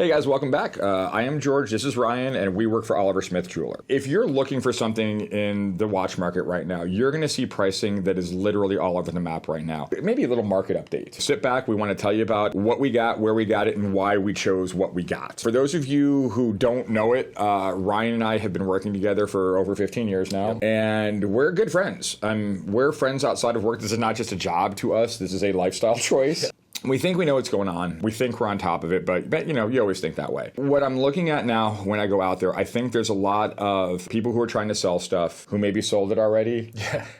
Hey guys, welcome back. I am George, this is Ryan, and we work for Oliver Smith Jeweler. If you're looking for something in the watch market right now, you're going to see pricing that is literally all over the map right now. Maybe a little market update. Sit back, we want to tell you about what we got, where we got it, and why we chose what we got. For those of you who don't know it, Ryan and I have been working together for over 15 years now, and we're good friends. We're friends outside of work. This is not just a job to us, this is a lifestyle choice. We think we know what's going on. We think we're on top of it, but you know, you always think that way. What I'm looking at now when I go out there, I think there's a lot of people who are trying to sell stuff who maybe sold it already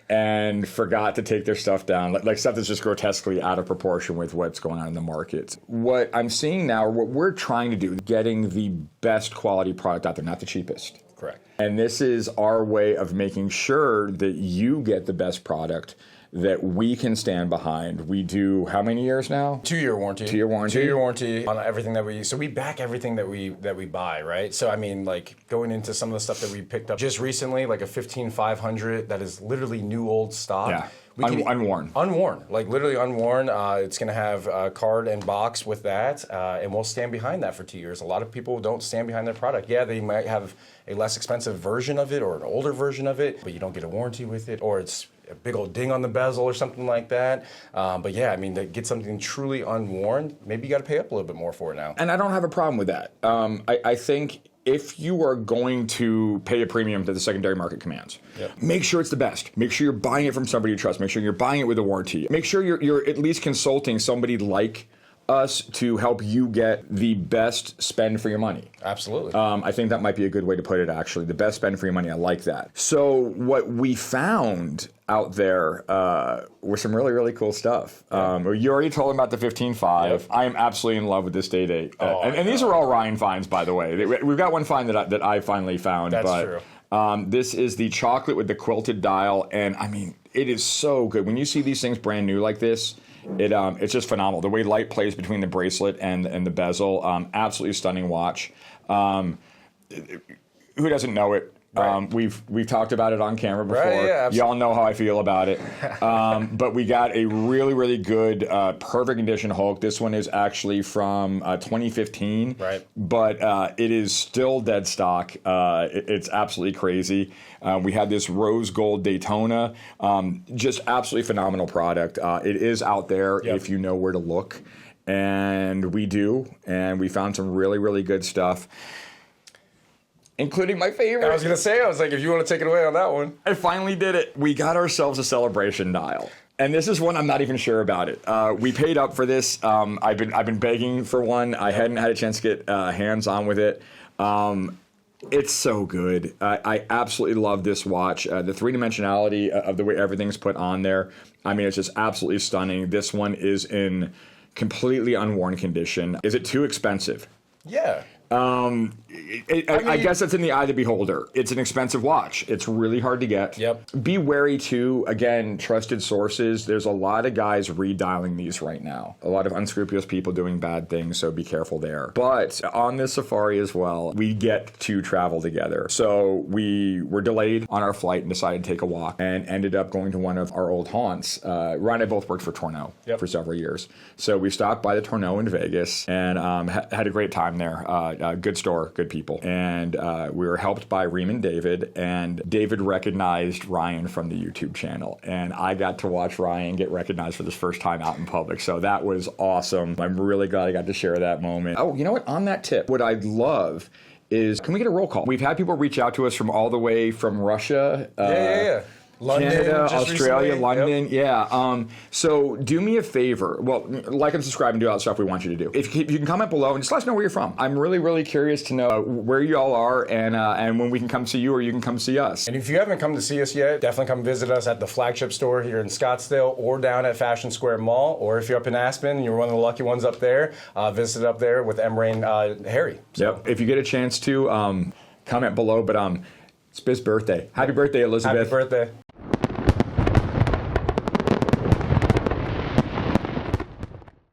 and forgot to take their stuff down, like stuff that's just grotesquely out of proportion with what's going on in the market. What I'm seeing now, or what we're trying to do, getting the best quality product out there, not the cheapest. Correct. And this is our way of making sure that you get the best product that we can stand behind. We do how many years now? 2-year warranty. 2-year warranty. 2-year warranty on everything that we back everything that we buy, right? So I mean, like going into some of the stuff that we picked up just recently, like a 15500 that is literally new old stock. Yeah. Unworn. Unworn, like literally unworn. It's going to have a card and box with that, and we'll stand behind that for 2 years. A lot of people don't stand behind their product. Yeah, they might have a less expensive version of it or an older version of it, but you don't get a warranty with it, or it's a big old ding on the bezel or something like that. But yeah, I mean, to get something truly unworn, maybe you got to pay up a little bit more for it now. And I don't have a problem with that. I think if you are going to pay a premium that the secondary market commands, make sure it's the best. Make sure you're buying it from somebody you trust. Make sure you're buying it with a warranty. Make sure you're at least consulting somebody like us to help you get the best spend for your money. Absolutely. I think that might be a good way to put it, actually. The best spend for your money. I like that. So what we found out there was some really, really cool stuff. You already told them about the 15.5. Yep. I am absolutely in love with this day. And these are all Ryan finds, by the way. We've got one find that I finally found. That's true. This is the chocolate with the quilted dial, and I mean, it is so good. When you see these things brand new like this, it's just phenomenal. The way light plays between the bracelet and the bezel, absolutely stunning watch. Who doesn't know it? Right. We've talked about it on camera before. Right, yeah, y'all know how I feel about it. But we got a really, really good, perfect condition Hulk. This one is actually from 2015. Right. But it is still dead stock. It's absolutely crazy. We had this rose gold Daytona. Just absolutely phenomenal product. It is out there if you know where to look. And we do. And we found some really, really good stuff, including my favorite. I was going to say, if you want to take it away on that one. I finally did it. We got ourselves a celebration dial. And this is one I'm not even sure about it. We paid up for this. I've been begging for one. I hadn't had a chance to get hands on with it. It's so good. I absolutely love this watch. The three-dimensionality of the way everything's put on there, I mean, it's just absolutely stunning. This one is in completely unworn condition. Is it too expensive? Yeah. I guess that's in the eye of the beholder. It's an expensive watch. It's really hard to get. Yep. Be wary too. Again, trusted sources. There's a lot of guys redialing these right now. A lot of unscrupulous people doing bad things, so be careful there. But on this safari as well, we get to travel together. So we were delayed on our flight and decided to take a walk and ended up going to one of our old haunts. Ryan and I both worked for Tourneau for several years. So we stopped by the Tourneau in Vegas and had a great time there. Good store, good people. And we were helped by Reem David, and David recognized Ryan from the YouTube channel. And I got to watch Ryan get recognized for the first time out in public. So that was awesome. I'm really glad I got to share that moment. Oh, you know what? On that tip, what I'd love is, can we get a roll call? We've had people reach out to us from all the way from Russia. London, Canada, Australia, recently. London, So do me a favor. Well, like and subscribe and do all the stuff we want you to do. If you can comment below and just let us know where you're from. I'm really, really curious to know where you all are and when we can come see you or you can come see us. And if you haven't come to see us yet, definitely come visit us at the flagship store here in Scottsdale or down at Fashion Square Mall. Or if you're up in Aspen and you're one of the lucky ones up there, visit up there with Emre and Harry. So. Yep. If you get a chance to, comment below. But it's Biz's birthday. Happy birthday, Elizabeth. Happy birthday.